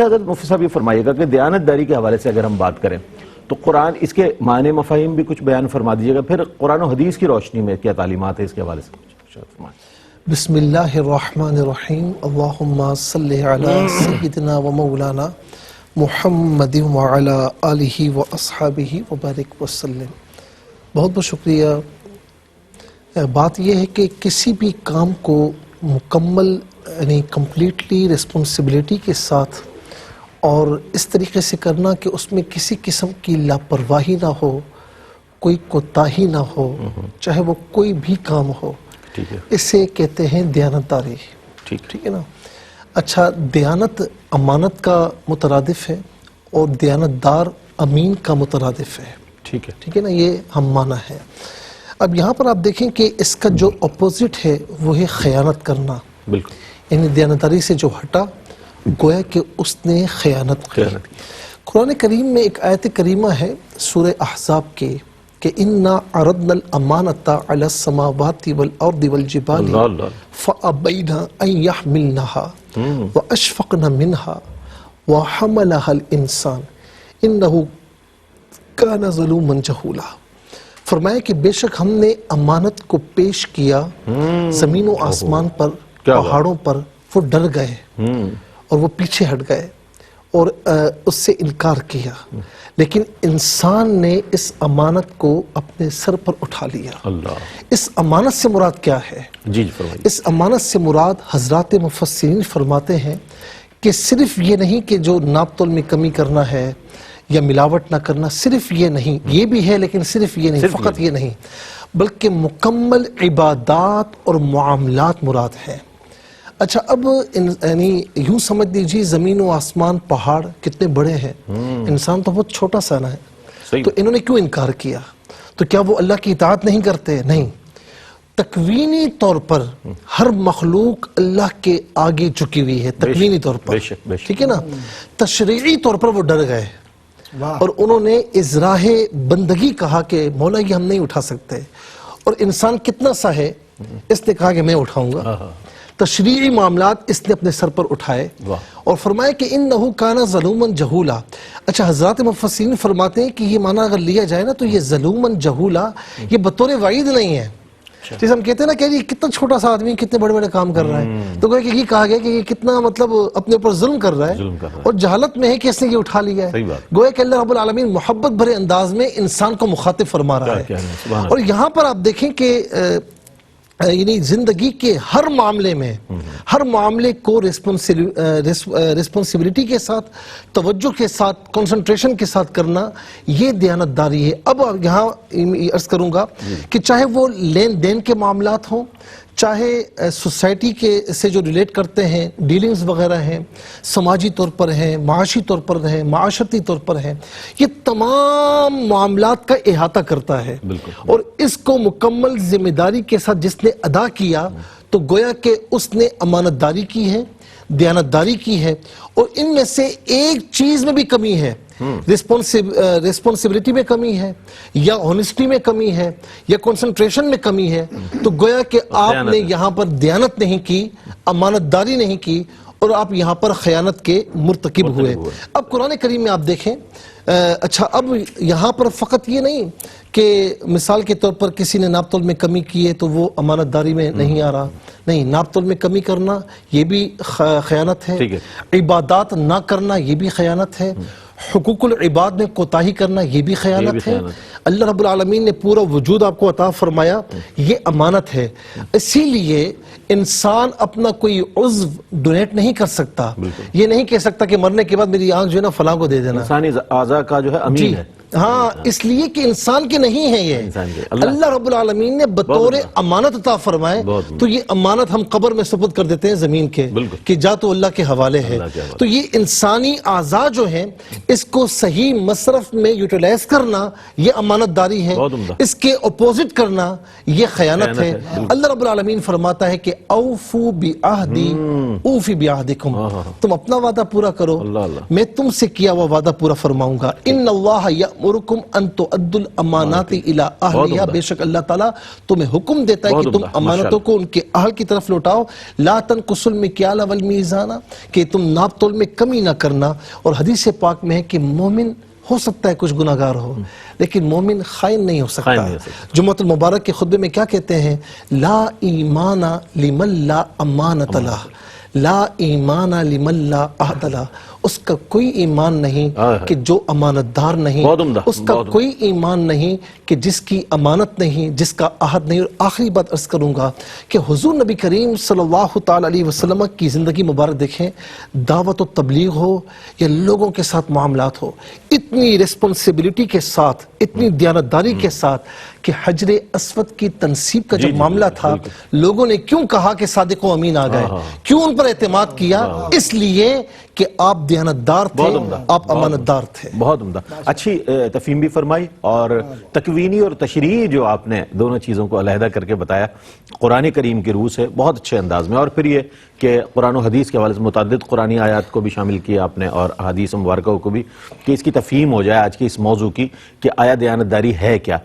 حضرت مفتی صاحب یہ فرمائیے گا کہ دیانتداری کے حوالے سے اگر ہم بات کریں تو قرآن اس کے معنی مفاہیم بھی کچھ بیان فرما دیجیے گا، پھر قرآن و حدیث کی روشنی میں کیا تعلیمات ہے اس کے حوالے سے کچھ فرمائیں۔ بسم اللہ الرحمن الرحیم، اللہم صلی علی سیدنا و مولانا محمد وعلی آلہ و اصحابہ وبارک وسلم۔ بہت بہت شکریہ۔ بات یہ ہے کہ کسی بھی کام کو مکمل یعنی کمپلیٹلی رسپانسبلٹی کے ساتھ اور اس طریقے سے کرنا کہ اس میں کسی قسم کی لاپرواہی نہ ہو، کوئی کوتاہی نہ ہو، چاہے وہ کوئی بھی کام ہو، اسے کہتے ہیں دیانتداری۔ ٹھیک ہے نا؟ اچھا، دیانت امانت کا مترادف ہے اور دیانتدار امین کا مترادف ہے۔ ٹھیک ہے نا؟ یہ ہم معنی ہے۔ اب یہاں پر آپ دیکھیں کہ اس کا جو اپوزٹ ہے وہ ہے خیانت کرنا۔ بالکل، یعنی دیانتداری سے جو ہٹا گویا کہ اس نے خیانت کی۔ قرآن کریم میں ایک آیت کریمہ ہے سورہ احزاب کے کہ اِنَّا عَرَضْنَا الْأَمَانَةَ عَلَى السَّمَاوَاتِ وَالْأَرْضِ وَالْجِبَالِ فَأَبَيْنَا أَن يَحْمِلْنَهَا وَأَشْفَقْنَ مِنْهَا وَحَمَلَهَا الْإِنسَانُ إِنَّهُ كَانَ ظَلُومًا جَهُولًا۔ فرمایا کہ بے شک ہم نے امانت کو پیش کیا زمین و آسمان پر، پہاڑوں پر، وہ ڈر گئے اور وہ پیچھے ہٹ گئے اور اس سے انکار کیا، لیکن انسان نے اس امانت کو اپنے سر پر اٹھا لیا۔ اس امانت سے مراد کیا ہے؟ اس امانت سے مراد حضرات مفسرین فرماتے ہیں کہ صرف یہ نہیں کہ جو ناپ تول میں کمی کرنا ہے یا ملاوٹ نہ کرنا، صرف یہ نہیں، یہ بھی ہے لیکن صرف یہ نہیں، فقط یہ نہیں، بلکہ مکمل عبادات اور معاملات مراد ہیں۔ اچھا، اب یعنی یوں سمجھ لیجیے زمین و آسمان پہاڑ کتنے بڑے ہیں، انسان تو بہت چھوٹا سا نا ہے، تو انہوں نے کیوں انکار کیا؟ تو کیا وہ اللہ کی اطاعت نہیں کرتے؟ نہیں، تکوینی طور پر ہر مخلوق اللہ کے آگے جھکی ہوئی ہے، تکوینی طور پر، ٹھیک ہے نا؟ تشریعی طور پر وہ ڈر گئے اور انہوں نے ازراہ بندگی کہا کہ مولا یہ ہم نہیں اٹھا سکتے، اور انسان کتنا سا ہے، اس نے کہا کہ میں اٹھاؤں گا۔ تشریعی معاملات اس نے اپنے سر پر اٹھائے اور فرمایا کہ انہو کانا ظلوماً جہولا۔ اچھا، حضرات مفسرین فرماتے ہیں کہ یہ معنی اگر لیا جائے نا تو یہ ظلوماً جہولا یہ بطور وعید نہیں ہے۔ جیسے ہم کہتے ہیں نا کہ یہ کتنا چھوٹا سا آدمی کتنے بڑے بڑے کام کر رہا ہے، تو کہ یہ کہا گیا کہ یہ کتنا مطلب اپنے اوپر ظلم کر رہا ہے اور جہالت میں ہے کہ اس نے یہ اٹھا لیا ہے۔ گویا کہ اللہ رب العالمین محبت بھرے انداز میں انسان کو مخاطب فرما رہا ہے۔ اور یہاں پر آپ دیکھیں کہ یعنی زندگی کے ہر معاملے میں، ہر معاملے کو ریسپونسبلٹی کے ساتھ، توجہ کے ساتھ، کنسنٹریشن کے ساتھ کرنا، یہ دیانتداری ہے۔ اب یہاں عرض کروں گا کہ چاہے وہ لین دین کے معاملات ہوں، چاہے سوسائٹی کے سے جو ریلیٹ کرتے ہیں، ڈیلنگز وغیرہ ہیں، سماجی طور پر ہیں، معاشی طور پر ہیں، معاشرتی طور پر ہیں، یہ تمام معاملات کا احاطہ کرتا ہے، اور اس کو مکمل ذمہ داری کے ساتھ جس نے ادا کیا تو گویا کہ اس نے امانت داری کی ہے، دیانتداری کی ہے، اور ان میں سے ایک چیز میں بھی کمی ہے، ریسپونسبلٹی میں کمی ہے، یا ہونسٹی میں کمی ہے، یا کنسنٹریشن میں کمی ہے، تو گویا کہ آپ نے یہاں پر دیانت نہیں کی، امانت داری نہیں کی، اور آپ یہاں پر خیانت کے مرتکب ہوئے۔ اب قرآن کریم میں آپ دیکھیں، اچھا اب یہاں پر فقط یہ نہیں کہ مثال کے طور پر کسی نے ناپ تول میں کمی کی ہے تو وہ امانت داری میں نہیں آ رہا، نہیں، ناپ تول میں کمی کرنا یہ بھی خیانت ہے، عبادات نہ کرنا یہ بھی خیانت ہے، حقوق العباد میں کوتاہی کرنا یہ بھی خیانت ہے۔ اللہ رب العالمین نے پورا وجود آپ کو عطا فرمایا، یہ امانت ہے۔ اسی لیے انسان اپنا کوئی عضو ڈونیٹ نہیں کر سکتا، یہ نہیں کہہ سکتا کہ مرنے کے بعد میری آنکھ جو ہے نا فلاں کو دے دینا۔ انسانی اعضاء کا جو ہے امین ہے، ہاں، اس لیے کہ انسان کے نہیں ہے یہ، اللہ رب العالمین نے بطور امانت عطا فرمائے، تو یہ امانت ہم قبر میں سپرد کر دیتے ہیں زمین کے کہ جا تو اللہ کے حوالے ہے۔ تو یہ انسانی اعضاء جو ہیں اس کو صحیح مصرف میں یوٹیلائز کرنا یہ امانت داری ہے، اس کے اپوزٹ کرنا یہ خیانت ہے۔ اللہ رب العالمین فرماتا ہے کہ اوفو بعہدی اوفی بعہدکم، تم اپنا وعدہ پورا کرو، میں تم سے کیا ہوا وعدہ پورا فرماؤں گا۔ ان اللہ یأمرکم ان تؤدوا الامانات الی اہلہا، بے شک اللہ تعالیٰ تمہیں حکم دیتا ہے کہ تم امانتوں کو ان کے اہل کی طرف لوٹاؤ. لا تنقصوا المکیال والمیزان، کہ تم ناپ تول میں کمی نہ کرنا. اور حدیث پاک میں ہے کہ مومن ہو سکتا ہے کچھ گناہگار ہو لیکن مومن خائن نہیں ہو سکتا. جمعۃ المبارک کے خطبے میں کیا کہتے ہیں؟ لا ایمان لمن لا امانت لہ، لا ایمان لمن لا عہد لہ. اس کا کوئی ایمان نہیں کہ جو امانت دار نہیں، اس کا کوئی ایمان نہیں کہ جس کی امانت نہیں، جس کا عہد نہیں. اور آخری بات عرض کروں گا کہ حضور نبی کریم صلی اللہ تعالی علیہ وسلم کی زندگی مبارک دیکھیں، دعوت و تبلیغ ہو یا لوگوں کے ساتھ معاملات ہو، اتنی ریسپونسبلٹی کے ساتھ، اتنی دیانتداری کے ساتھ کہ حجر اسود کی تنصیب کا جب معاملہ تھا، لوگوں نے کیوں کہا کہ صادق و امین آ گئے؟ کیوں ان پر اعتماد کیا؟ اس لیے کہ آپ دیانتدار تھے، آپ امانتدار تھے. بہت عمدہ، اچھی تفہیم بھی فرمائی، اور تکوینی اور تشریحی جو آپ نے دونوں چیزوں کو علیحدہ کر کے بتایا قرآن کریم کی روح سے بہت اچھے انداز میں. اور پھر یہ کہ قرآن و حدیث کے حوالے سے متعدد قرآنی آیات کو بھی شامل کیا آپ نے اور حدیث مبارکہ کو بھی، کہ اس کی تفہیم ہو جائے آج کی اس موضوع کی کہ آیا دیانتداری ہے کیا.